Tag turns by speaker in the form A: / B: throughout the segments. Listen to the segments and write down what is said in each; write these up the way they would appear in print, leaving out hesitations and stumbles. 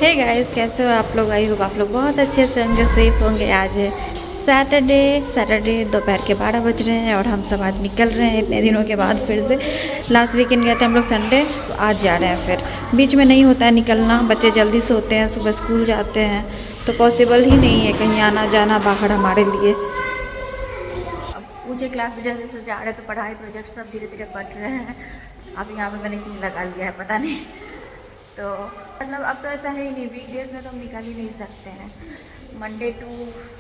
A: Hey guys, कैसे हो आप लोग? आई होप आप लोग बहुत अच्छे से होंगे, सेफ होंगे। आज है सैटरडे दोपहर के 12 बज रहे हैं और हम सब आज निकल रहे हैं इतने दिनों के बाद फिर से। लास्ट वीकेंड गए थे हम लोग संडे, तो आज जा रहे हैं। फिर बीच में नहीं होता है निकलना, बच्चे जल्दी से होते हैं, सुबह स्कूल जाते हैं, तो पॉसिबल ही नहीं है कहीं आना जाना बाहर हमारे लिए। मुझे क्लास में जैसे जा रहे हैं तो पढ़ाई प्रोजेक्ट सब धीरे धीरे बढ़ रहे हैं। अब यहाँ पे मैंने क्यों लगा लिया है पता नहीं। तो मतलब अब तो ऐसा है ही नहीं, वीकडेज़ में तो हम निकल ही नहीं सकते हैं। मंडे टू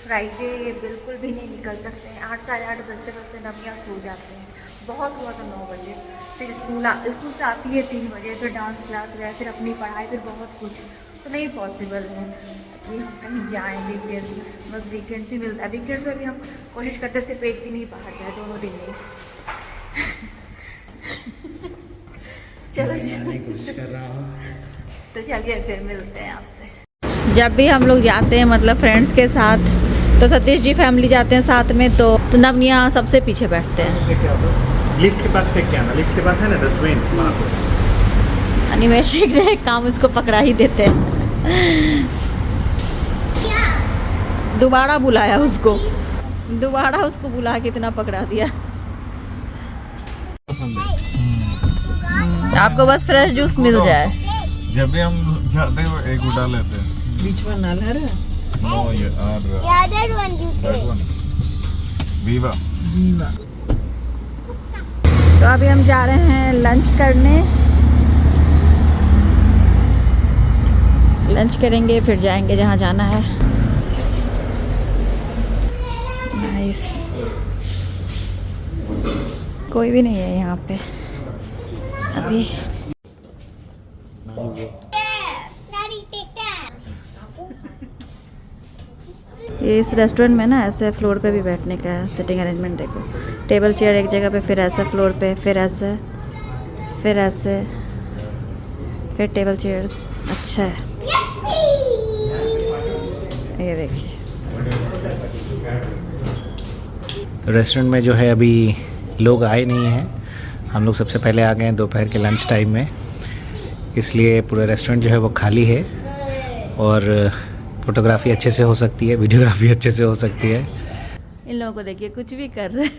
A: फ्राइडे बिल्कुल भी नहीं निकल सकते हैं। 8 साढ़े 8 बजते बजते नवियाँ सो जाते हैं, बहुत हुआ तो 9 बजे। फिर स्कूल से आती है 3 बजे, फिर डांस क्लास गए, फिर अपनी पढ़ाई, फिर बहुत कुछ। तो नहीं पॉसिबल है कि हम कहीं जाएँ वीकडेज़ में। बस वीकेंड्स ही मिलता है। वीकेंड्स में भी हम कोशिश करते सिर्फ एक दिन ही बाहर जाए, दोनों दिन नहीं। चलो
B: कोशिश कर रहा हूँ।
A: तो चलिए फिर मिलते हैं आपसे। जब भी हम लोग जाते हैं मतलब फ्रेंड्स के साथ, तो सतीश जी फैमिली जाते हैं साथ में, तो नवनिया सबसे पीछे बैठते हैं।
B: लिफ्ट के पास फेंक के आना, लिफ्ट के पास है ना डस्टबिन, वहाँ पे।
A: अनिमेशिक ने काम उसको पकड़ा ही देते हैं। दोबारा बुलाया उसको, दोबारा उसको बुला के इतना पकड़ा दिया। आपको बस फ्रेश जूस मिल जाए।
C: जब भी हम जाते हैं एक उठा लेते हैं।
A: बीच में नाल है
C: नो ये और that one वीवा।
A: तो अभी हम जा रहे हैं लंच करने। लंच करेंगे फिर जाएंगे जहाँ जाना है। नाइस। कोई भी नहीं है यहाँ पे अभी। ये इस रेस्टोरेंट में ना ऐसे फ्लोर पे भी बैठने का है सिटिंग अरेंजमेंट। देखो टेबल चेयर एक जगह पे, फिर ऐसे फ्लोर पे, फिर ऐसे, फिर ऐसे, फिर टेबल चेयर्स। अच्छा है ये देखिए।
B: रेस्टोरेंट में जो है अभी लोग आए नहीं हैं। हम लोग सबसे पहले आ गए हैं दोपहर के लंच टाइम में, इसलिए पूरा रेस्टोरेंट जो है वो खाली है। और फोटोग्राफी अच्छे से हो सकती है, वीडियोग्राफी अच्छे से हो सकती है।
A: इन लोगों को देखिए कुछ भी कर रहे हैं।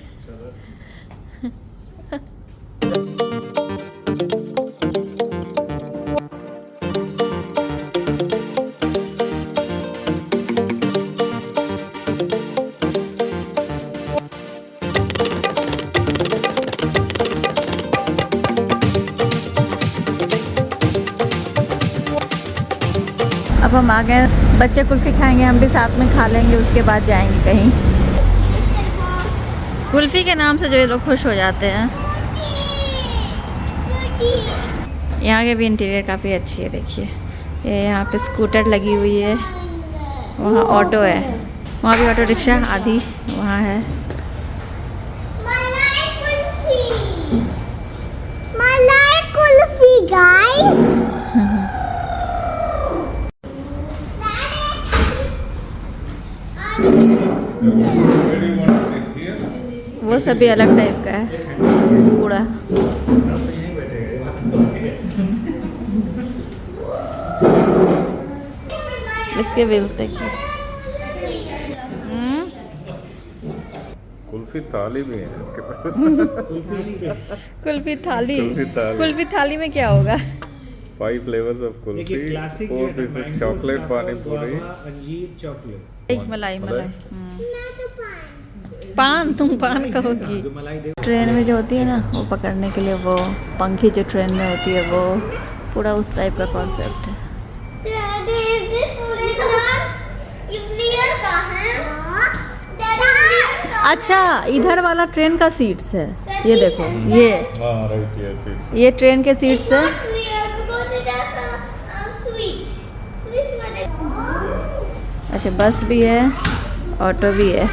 A: अब हम आ गए, बच्चे कुल्फ़ी खाएंगे, हम भी साथ में खा लेंगे, उसके बाद जाएंगे कहीं। कुल्फ़ी के नाम से जो ये लोग खुश हो जाते हैं। यहाँ के भी इंटीरियर काफ़ी अच्छी है। देखिए ये यहाँ पे स्कूटर लगी हुई है, वहाँ ऑटो है, वहाँ भी ऑटो रिक्शा आधी वहाँ है।
D: मलाई कुल्फी गाइस।
A: वो सब भी अलग टाइप का है पूरा। इसके व्हील्स देखिए।
C: कुल्फी थाली भी है इसके पास।
A: कुल्फी थाली।
C: कुल्फी
A: कुल्फी थाली में क्या होगा?
C: 5 flavours of kulfi, 4 pieces chocolate, पानी पूरी,
B: अंजीर चॉकलेट,
A: एक मलाई। पान, तुम पान कहोगी। ट्रेन में जो होती है ना, वो पकड़ने के लिए वो पंखी जो ट्रेन में होती है, वो पूरा उस टाइप का कॉन्सेप्ट है। अच्छा, इधर वाला ट्रेन का सीट्स है, ये देखो ये ट्रेन के सीट्स है। अच्छा, बस भी है, ऑटो भी है।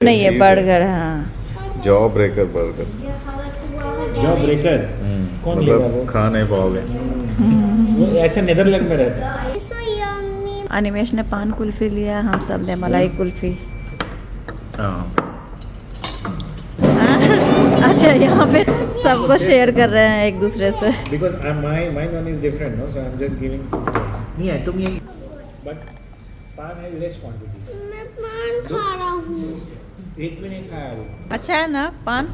A: नहीं ये बर्गर, हाँ
C: jaw breaker burger.
B: Jaw breaker कौन लेगा वो?
C: खा नहीं पाओगे।
B: वो ऐसे नीदरलैंड में रहता है।
A: अनिमेश ने पान कुल्फी लिया, हम सब ने मलाई कुल्फी। अच्छा, यहाँ पे सबको शेयर कर रहे हैं एक दूसरे से।
B: Because my one is different, no? So I'm just giving. नहीं है तुम ये, but पान है less quantity.
D: मैं पान खा रहा हूँ।
B: एक भी नहीं खाया वो।
A: अच्छा है ना पान?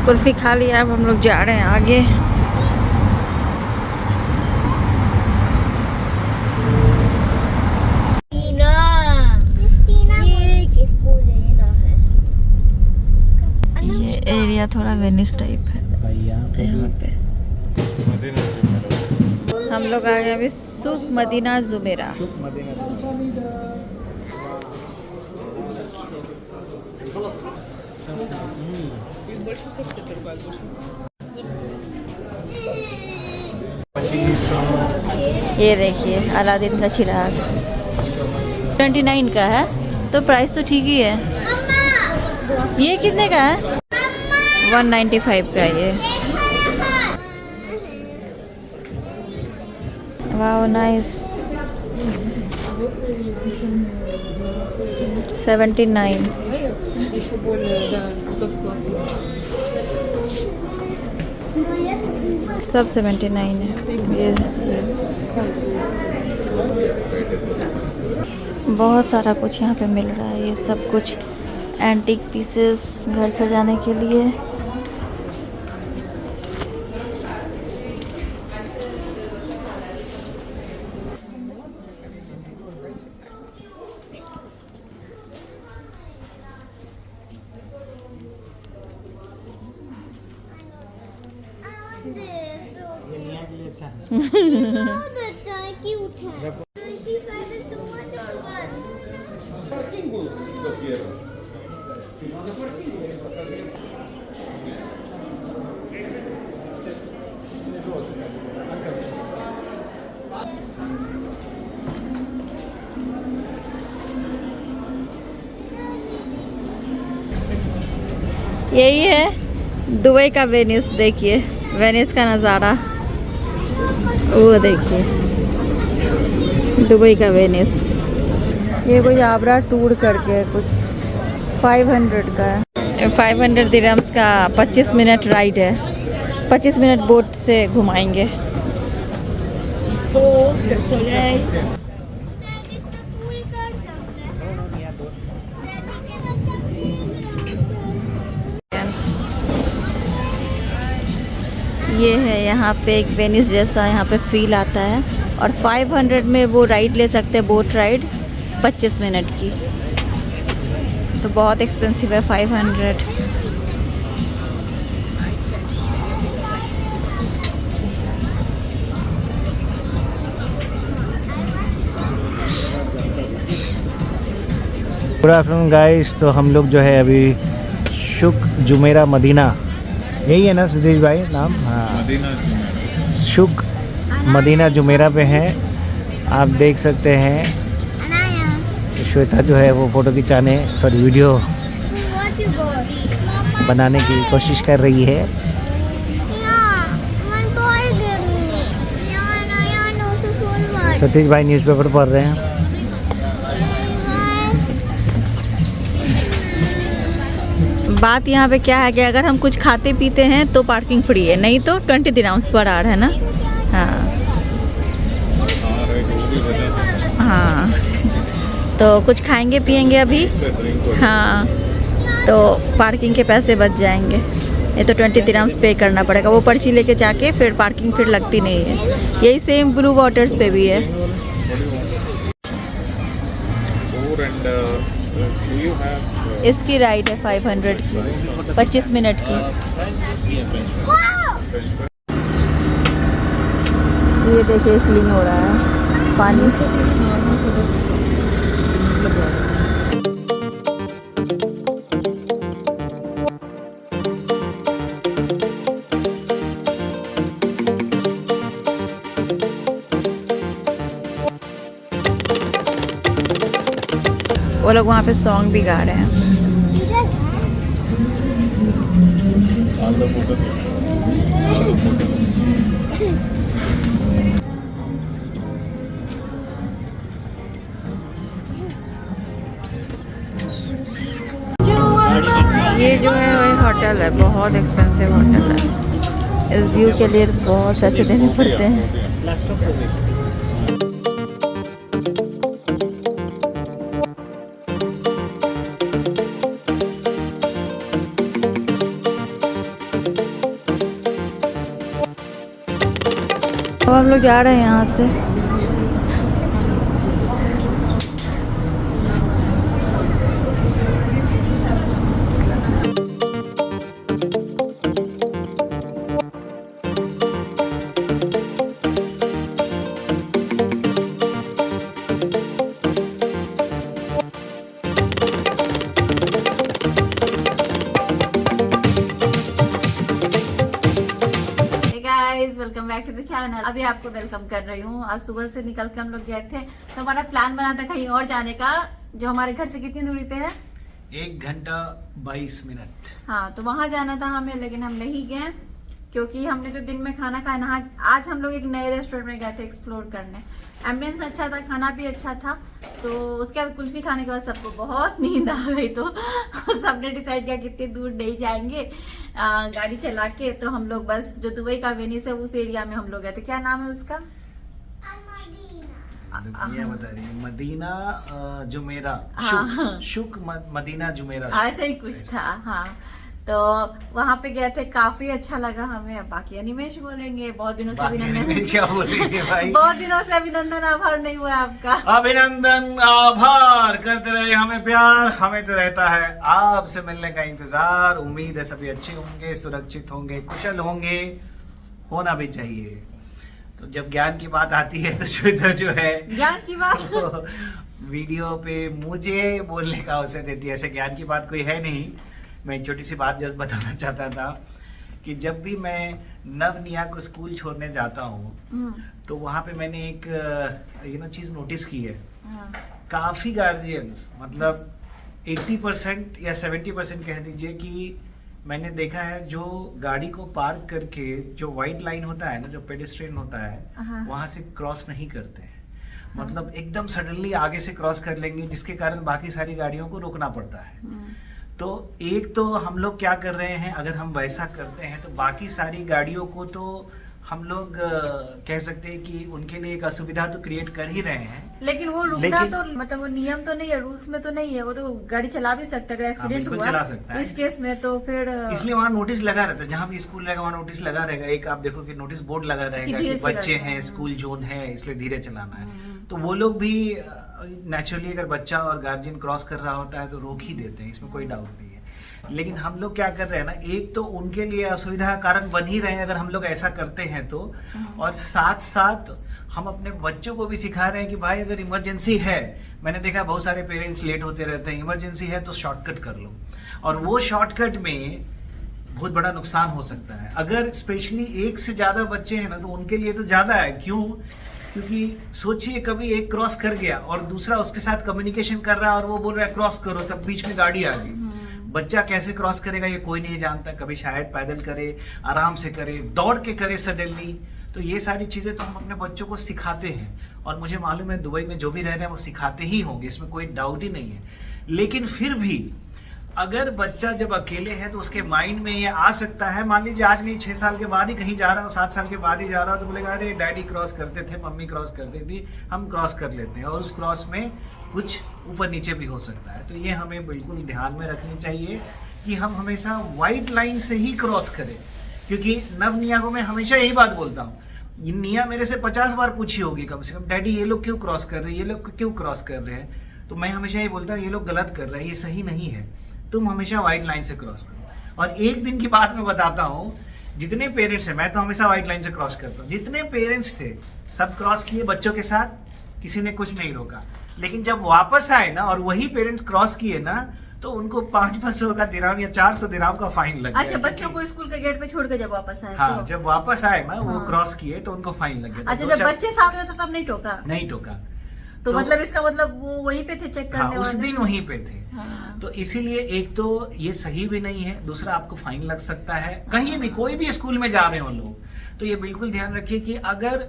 A: कुल्फी खा लिया, अब हम लोग जा रहे हैं आगे। ये एरिया थोड़ा वेनिस टाइप है यहाँ पे। हम लोग आ गए अभी सुख मदीना जुमेरा। ये देखिए अलादीन का चिराग 29 का है, तो प्राइस तो ठीक ही है। ये कितने का है? 195 का है ये। Wow nice. 79। सब 79 है। बहुत सारा कुछ यहाँ पे मिल रहा है, ये सब कुछ एंटीक पीसेस घर सजाने के लिए।
D: बहुत अच्छा है, क्यूट है। 25 is too much over.
A: यही है दुबई का वेनिस। देखिए वेनिस का नज़ारा, वो देखिए दुबई का वेनिस। ये कोई आबरा टूर करके है कुछ, 500 का है। 500 दिरहम्स का 25 मिनट राइड है। 25 मिनट बोट से घुमाएंगे। ये है यहाँ पे एक वेनिस जैसा यहाँ पे फील आता है, और 500 में वो राइड ले सकते हैं, बोट राइड 25 मिनट की। तो बहुत एक्सपेंसिव है 500।
B: Good afternoon guys. तो हम लोग जो है अभी शुक जुमेरा मदीना, यही है ना सतीश भाई नाम? हाँ, शुक मदीना जुमेरा पे हैं। आप देख सकते हैं श्वेता जो है वो फ़ोटो खिंचाने, सॉरी वीडियो बनाने की कोशिश कर रही है। सतीश भाई न्यूज़पेपर पढ़ रहे हैं।
A: बात यहाँ पे क्या है कि अगर हम कुछ खाते पीते हैं तो पार्किंग फ्री है, नहीं तो 20 दिरहम्स पर आवर है ना। हाँ हाँ, तो कुछ खाएंगे पिएंगे अभी, हाँ, तो पार्किंग के पैसे बच जाएंगे। ये तो 20 दिरहम्स पे करना पड़ेगा, वो पर्ची लेके जाके फिर पार्किंग फिर लगती नहीं है। यही सेम ब्लू वाटर्स पे भी है। इसकी राइड है 500 की, 25 मिनट की। ये देखिए क्लीन हो रहा है पानी। वो लोग वहाँ पे सॉन्ग भी गा रहे हैं। ये जो है वही होटल है, बहुत एक्सपेंसिव होटल है। इस व्यू के लिए बहुत पैसे देने पड़ते हैं। अब हम लोग जा रहे हैं यहाँ से। Guys welcome back to the channel. अभी आपको वेलकम कर रही हूँ। आज सुबह से निकल के हम लोग गए थे, तो हमारा प्लान बना था कहीं और जाने का, जो हमारे घर से कितनी दूरी पे है,
B: 1 घंटा 22 मिनट।
A: हाँ, तो वहाँ जाना था हमें, लेकिन हम नहीं गए क्योंकि हमने तो दिन में खाना खाया ना। आज हम लोग एक नए रेस्टोरेंट में गए थे एक्सप्लोर करने। एम्बियंस अच्छा था, खाना भी अच्छा था। तो उसके बाद कुल्फी खाने के बाद सबको बहुत नींद आ गई, तो सबने डिसाइड किया कि इतनी दूर नहीं जाएंगे गाड़ी चला के। तो हम लोग बस जो दुबई का वेनिस है उस एरिया में हम लोग गए थे। क्या नाम है उसका?
B: बता रही है मदीना जुमेरा।
A: हाँ,
B: शुक मदीना जुमेरा,
A: ऐसा ही कुछ था। हाँ, तो वहाँ पे गए थे, काफी अच्छा लगा हमें। अब बाकी अनिमेश बोलेंगे। बहुत दिनों से अभिनंदन,
B: क्या बोलेंगे भाई?
A: बहुत दिनों से अभिनंदन आभार नहीं हुआ आपका।
B: अभिनंदन आभार करते रहे हमें प्यार, हमें तो रहता है आपसे मिलने का इंतजार। उम्मीद है सभी अच्छे होंगे, सुरक्षित होंगे, कुशल होंगे, होना भी चाहिए। तो जब ज्ञान की बात आती है तो श्वेता जो है
A: ज्ञान की बात
B: तो वीडियो पे मुझे बोलने का अवसर देती है। ऐसे ज्ञान की बात कोई है नहीं। मैं एक छोटी सी बात जस्ट बताना चाहता था कि जब भी मैं नवनिया को स्कूल छोड़ने जाता हूँ तो वहाँ पे मैंने एक चीज़ नोटिस की है। काफ़ी गार्जियंस, मतलब 80% या 70% कह दीजिए कि मैंने देखा है जो गाड़ी को पार्क करके जो वाइट लाइन होता है ना, जो पेडेस्ट्रियन होता है, वहाँ से क्रॉस नहीं करते हैं। मतलब एकदम सडनली आगे से क्रॉस कर लेंगे, जिसके कारण बाकी सारी गाड़ियों को रोकना पड़ता है। तो एक तो हम लोग क्या कर रहे हैं, अगर हम वैसा करते हैं तो बाकी सारी गाड़ियों को तो हम लोग कह सकते हैं कि उनके लिए एक असुविधा तो क्रिएट कर ही रहे हैं।
A: लेकिन वो रुकना तो मतलब वो नियम तो नहीं है, रूल्स में तो नहीं है। वो तो गाड़ी चला भी सकता है, अगर एक्सीडेंट हुआ
B: चला सकता है
A: इस केस में, तो फिर
B: इसलिए वहाँ नोटिस लगा रहता है। जहाँ भी स्कूल रहेगा वहाँ नोटिस लगा रहेगा। एक आप देखो कि नोटिस बोर्ड लगा रहेगा कि बच्चे हैं, स्कूल जोन है, इसलिए धीरे चलाना है। तो वो लोग भी नेचुरली अगर बच्चा और गार्जियन क्रॉस कर रहा होता है तो रोक ही देते हैं, इसमें कोई डाउट नहीं है। लेकिन हम लोग क्या कर रहे हैं ना, एक तो उनके लिए असुविधा का कारण बन ही रहे हैं अगर हम लोग ऐसा करते हैं तो, और साथ साथ हम अपने बच्चों को भी सिखा रहे हैं कि भाई अगर इमरजेंसी है, मैंने देखा बहुत सारे पेरेंट्स लेट होते रहते हैं, इमरजेंसी है तो शॉर्टकट कर लो। और वो शॉर्टकट में बहुत बड़ा नुकसान हो सकता है। अगर स्पेशली 1 से ज़्यादा बच्चे हैं ना तो उनके लिए तो ज़्यादा है। क्यों? क्योंकि सोचिए कभी एक क्रॉस कर गया और दूसरा उसके साथ कम्युनिकेशन कर रहा है और वो बोल रहा है क्रॉस करो, तब बीच में गाड़ी आ गई। बच्चा कैसे क्रॉस करेगा ये कोई नहीं जानता। कभी शायद पैदल करे, आराम से करे, दौड़ के करे सडनली। तो ये सारी चीज़ें तो हम अपने बच्चों को सिखाते हैं, और मुझे मालूम है दुबई में जो भी रह रहे हैं वो सिखाते ही होंगे, इसमें कोई डाउट ही नहीं है। लेकिन फिर भी अगर बच्चा जब अकेले है तो उसके माइंड में ये आ सकता है, मान लीजिए आज नहीं 6 साल के बाद ही कहीं जा रहा हूँ, 7 साल के बाद ही जा रहा हूँ, तो बोलेगा अरे डैडी क्रॉस करते थे, मम्मी क्रॉस करती थी, हम क्रॉस कर लेते हैं। और उस क्रॉस में कुछ ऊपर नीचे भी हो सकता है। तो ये हमें बिल्कुल ध्यान में रखनी चाहिए कि हम हमेशा वाइट लाइन से ही क्रॉस करें। क्योंकि नवनिया को मैं हमेशा यही बात बोलता हूँ, निया मेरे से 50 बार पूछी होगी कम से कम, डैडी ये लोग क्यों क्रॉस कर रहे हैं, ये लोग क्यों क्रॉस कर रहे हैं। तो मैं हमेशा ये बोलता हूँ ये लोग गलत कर रहे हैं, ये सही नहीं है, तुम हमेशा वाइट लाइन से क्रॉस करो। और एक दिन की बात मैं बताता हूँ, जितने पेरेंट्स हैं, मैं तो हमेशा वाइट लाइन से क्रॉस करता हूँ, जितने पेरेंट्स थे सब क्रॉस किए बच्चों के साथ, किसी ने कुछ नहीं रोका। लेकिन जब वापस आए ना और वही पेरेंट्स क्रॉस किए ना, तो उनको 500 का दिराम या 400 दिराम का फाइन लग गया।
A: अच्छा, बच्चों को स्कूल के गेट पे छोड़ के जब वापस आए?
B: हाँ, जब वापस आए ना वो क्रॉस किए तो उनको फाइन लग गया।
A: अच्छा, जब बच्चे साथ में थे तब नहीं टोका?
B: नहीं टोका।
A: तो मतलब इसका मतलब वो वहीं पे थे चेक करने वाले?
B: उस दिन वहीं पे थे।
A: हाँ।
B: तो इसीलिए एक तो ये सही भी नहीं है, दूसरा आपको फाइन लग सकता है। कहीं भी कोई भी स्कूल में जा रहे हो लोग तो ये बिल्कुल ध्यान रखिए कि अगर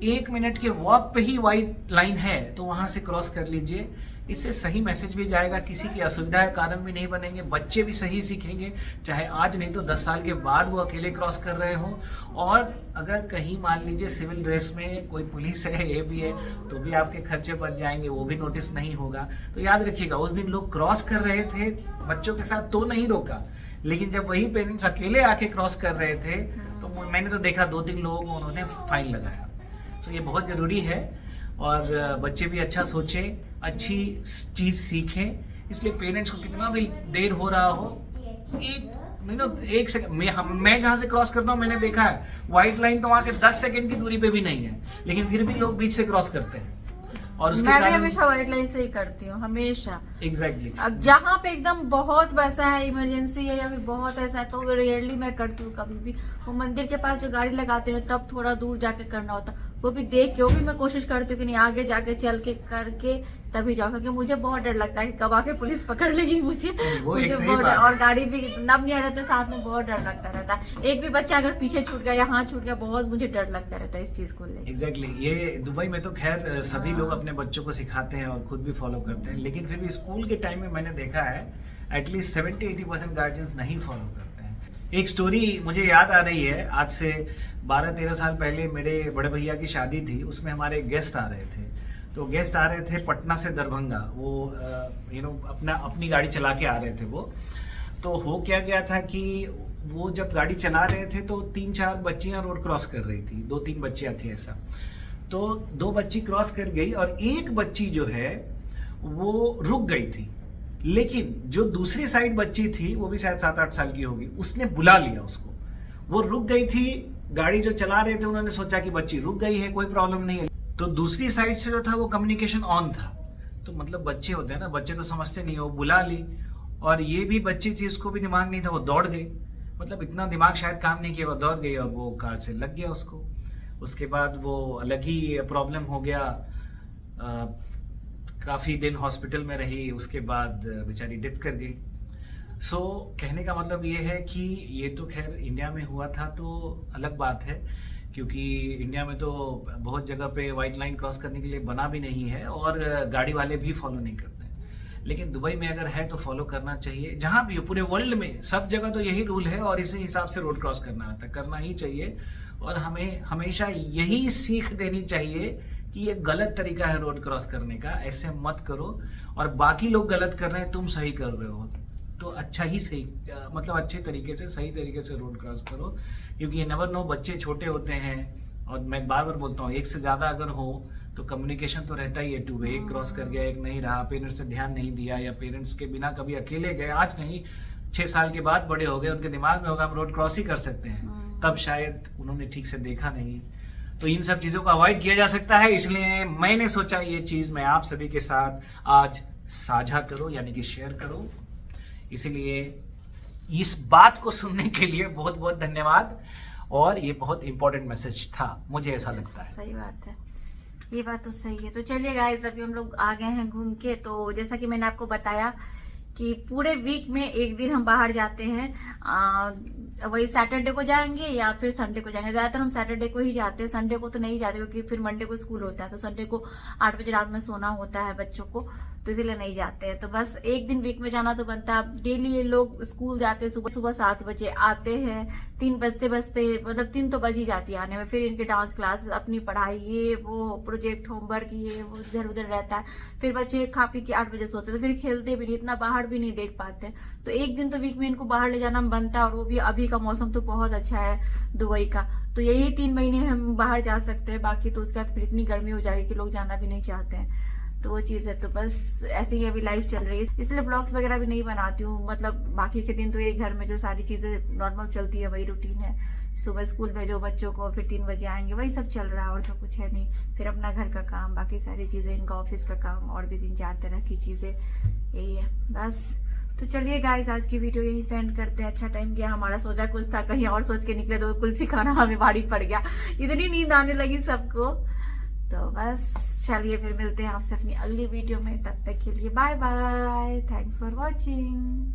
B: 1 मिनट के वॉक पे ही वाइट लाइन है तो वहां से क्रॉस कर लीजिए। इससे सही मैसेज भी जाएगा, किसी की असुविधा के कारण भी नहीं बनेंगे, बच्चे भी सही सीखेंगे, चाहे आज नहीं तो 10 साल के बाद वो अकेले क्रॉस कर रहे हो। और अगर कहीं मान लीजिए सिविल ड्रेस में कोई पुलिस है, ये भी है, तो भी आपके खर्चे बच जाएंगे, वो भी नोटिस नहीं होगा। तो याद रखिएगा, उस दिन लोग क्रॉस कर रहे थे बच्चों के साथ तो नहीं रोका, लेकिन जब वही पेरेंट्स अकेले आके क्रॉस कर रहे थे तो मैंने तो देखा 2-3 लोगों को उन्होंने फाइन लगाया। तो ये बहुत ज़रूरी है और बच्चे भी अच्छा सोचें, अच्छी चीज़ सीखें। इसलिए पेरेंट्स को कितना भी देर हो रहा हो, एक सेकंड, मैं जहाँ से क्रॉस करता हूँ मैंने देखा है व्हाइट लाइन तो वहाँ से 10 सेकंड की दूरी पे भी नहीं है, लेकिन फिर भी लोग बीच से क्रॉस करते हैं। और उसके
A: मैं भी हमेशा व्हाइट लाइन से ही करती हूँ, हमेशा।
B: एग्जैक्टली।
A: अब जहाँ पे एकदम बहुत वैसा है, इमरजेंसी है या फिर बहुत ऐसा है, तो रेयरली मैं करती हूँ। कभी भी वो मंदिर के पास जो गाड़ी लगाते हैं तब थोड़ा दूर जाके करना होता, वो भी देख के, वो भी मैं कोशिश करती हूँ कि नहीं आगे जाके चल के करके तभी जाओ, क्योंकि मुझे बहुत डर लगता है कि कब आके पुलिस पकड़ लेगी मुझे बहुत, और गाड़ी भी नब नहीं रहते साथ में, बहुत डर लगता रहता है। एक भी बच्चा अगर पीछे छूट गया या हाथ छूट गया, बहुत मुझे डर लगता रहता है इस चीज को लेकर।
B: एग्जैक्टली। ये दुबई में तो खैर सभी लोग अपने बच्चों को सिखाते हैं और खुद भी फॉलो करते हैं, लेकिन फिर भी स्कूल के टाइम में मैंने देखा है एटलीस्ट 70-80% गार्जियंस नहीं फॉलो करते हैं। एक स्टोरी मुझे याद आ रही है, आज से 12-13 साल पहले मेरे बड़े भैया की शादी थी, उसमें हमारे गेस्ट आ रहे थे। तो गेस्ट आ रहे थे पटना से दरभंगा, वो अपनी गाड़ी चला के आ रहे थे वो। तो हो क्या गया था कि वो जब गाड़ी चला रहे थे तो 3-4 बच्चियां रोड क्रॉस कर रही थी, 2-3 बच्चियां थी ऐसा। तो 2 बच्ची क्रॉस कर गई और एक बच्ची जो है वो रुक गई थी, लेकिन जो दूसरी साइड बच्ची थी वो भी शायद 7-8 साल की होगी, उसने बुला लिया उसको। वो रुक गई थी, गाड़ी जो चला रहे थे उन्होंने सोचा कि बच्ची रुक गई है, कोई प्रॉब्लम नहीं है, तो दूसरी साइड से जो था वो कम्युनिकेशन ऑन था। तो मतलब बच्चे होते हैं ना, बच्चे तो समझते नहीं, वो बुला ली। और ये भी बच्ची थी, उसको भी दिमाग नहीं था, वो दौड़ गई, मतलब इतना दिमाग शायद काम नहीं किया, वो दौड़ गई और वो कार से लग गया उसको। उसके बाद वो अलग ही प्रॉब्लम हो गया, काफ़ी दिन हॉस्पिटल में रही, उसके बाद बेचारी डेथ कर गई। सो कहने का मतलब ये है कि ये तो खैर इंडिया में हुआ था तो अलग बात है, क्योंकि इंडिया में तो बहुत जगह पे वाइट लाइन क्रॉस करने के लिए बना भी नहीं है और गाड़ी वाले भी फॉलो नहीं करते। लेकिन दुबई में अगर है तो फॉलो करना चाहिए, जहाँ भी हो पूरे वर्ल्ड में सब जगह तो यही रूल है और इसी हिसाब से रोड क्रॉस करना ही चाहिए। और हमें हमेशा यही सीख देनी चाहिए कि ये गलत तरीका है रोड क्रॉस करने का, ऐसे मत करो। और बाकी लोग गलत कर रहे हैं, तुम सही कर रहे हो, तो मतलब अच्छे तरीके से, सही तरीके से रोड क्रॉस करो, क्योंकि ये नेवर नो, बच्चे छोटे होते हैं। और मैं बार बार बोलता हूँ, एक से ज़्यादा अगर हो तो कम्युनिकेशन तो रहता ही है, 2 वे, एक क्रॉस कर गया, एक नहीं रहा, पेरेंट्स ने ध्यान नहीं दिया, या पेरेंट्स के बिना कभी अकेले गए, आज नहीं 6 साल के बाद बड़े हो गए, उनके दिमाग में होगा हम रोड क्रॉस ही कर सकते हैं, तब शायद उन्होंने ठीक से देखा नहीं। तो इन सब चीज़ों को अवॉइड किया जा सकता है, इसलिए मैंने सोचा ये चीज़ मैं आप सभी के साथ आज साझा करूं, यानी कि शेयर करूं। इसलिए इस बात को सुनने के लिए बहुत बहुत धन्यवाद, और ये बहुत इंपॉर्टेंट मैसेज था, मुझे ऐसा लगता है।
A: सही बात है, ये बात तो सही है। तो चलिए गाइस, अभी हम लोग आ गए हैं घूम के। तो जैसा कि मैंने आपको बताया कि पूरे वीक में एक दिन हम बाहर जाते हैं, वही सैटरडे को जाएंगे या फिर संडे को जाएंगे। ज़्यादातर हम सैटरडे को ही जाते हैं, संडे को तो नहीं जाते क्योंकि फिर मंडे को स्कूल होता है, तो संडे को 8 बजे रात में सोना होता है बच्चों को, तो इसीलिए नहीं जाते हैं। तो बस एक दिन वीक में जाना तो बनता है। डेली ये लोग स्कूल जाते हैं, सुबह 7 बजे आते हैं, 3 बजते मतलब 3 तो बज ही जाती है आने में। फिर इनके डांस क्लास, अपनी पढ़ाई, ये वो प्रोजेक्ट, होमवर्क, ये वो इधर उधर रहता है। फिर बच्चे खा पी के 8 बजे सोते हैं, तो फिर खेलते भी नहीं, इतना बाहर भी नहीं देख पाते। तो एक दिन तो वीक में इनको बाहर ले जाना बनता है, और वो भी अभी का मौसम तो बहुत अच्छा है दुबई का, तो यही 3 महीने हम बाहर जा सकते हैं। बाकी तो उसके बाद फिर इतनी गर्मी हो जाएगी कि लोग जाना भी नहीं चाहते हैं, तो वो चीज़ है। तो बस ऐसे ही अभी लाइफ चल रही है, इसलिए ब्लॉग्स वगैरह भी नहीं बनाती हूँ। मतलब बाकी के दिन तो ये घर में जो सारी चीज़ें नॉर्मल चलती है वही रूटीन है, सुबह स्कूल भेजो बच्चों को, फिर 3 बजे आएंगे, वही सब चल रहा है, और तो कुछ है नहीं। फिर अपना घर का काम, बाकी सारी चीज़ें, इनका ऑफिस का काम, और भी 3-4 तरह की चीज़ें, यही है बस। तो चलिए गाइस, आज की वीडियो यही एंड करते हैं। अच्छा टाइम गया हमारा, सोचा कुछ था, कहीं और सोच के निकले तो कुल्फी खाना हमें भारी पड़ गया, इतनी नींद आने लगी सबको। तो बस चलिए, फिर मिलते हैं आपसे अपनी अगली वीडियो में, तब तक के लिए bye bye, thanks for watching.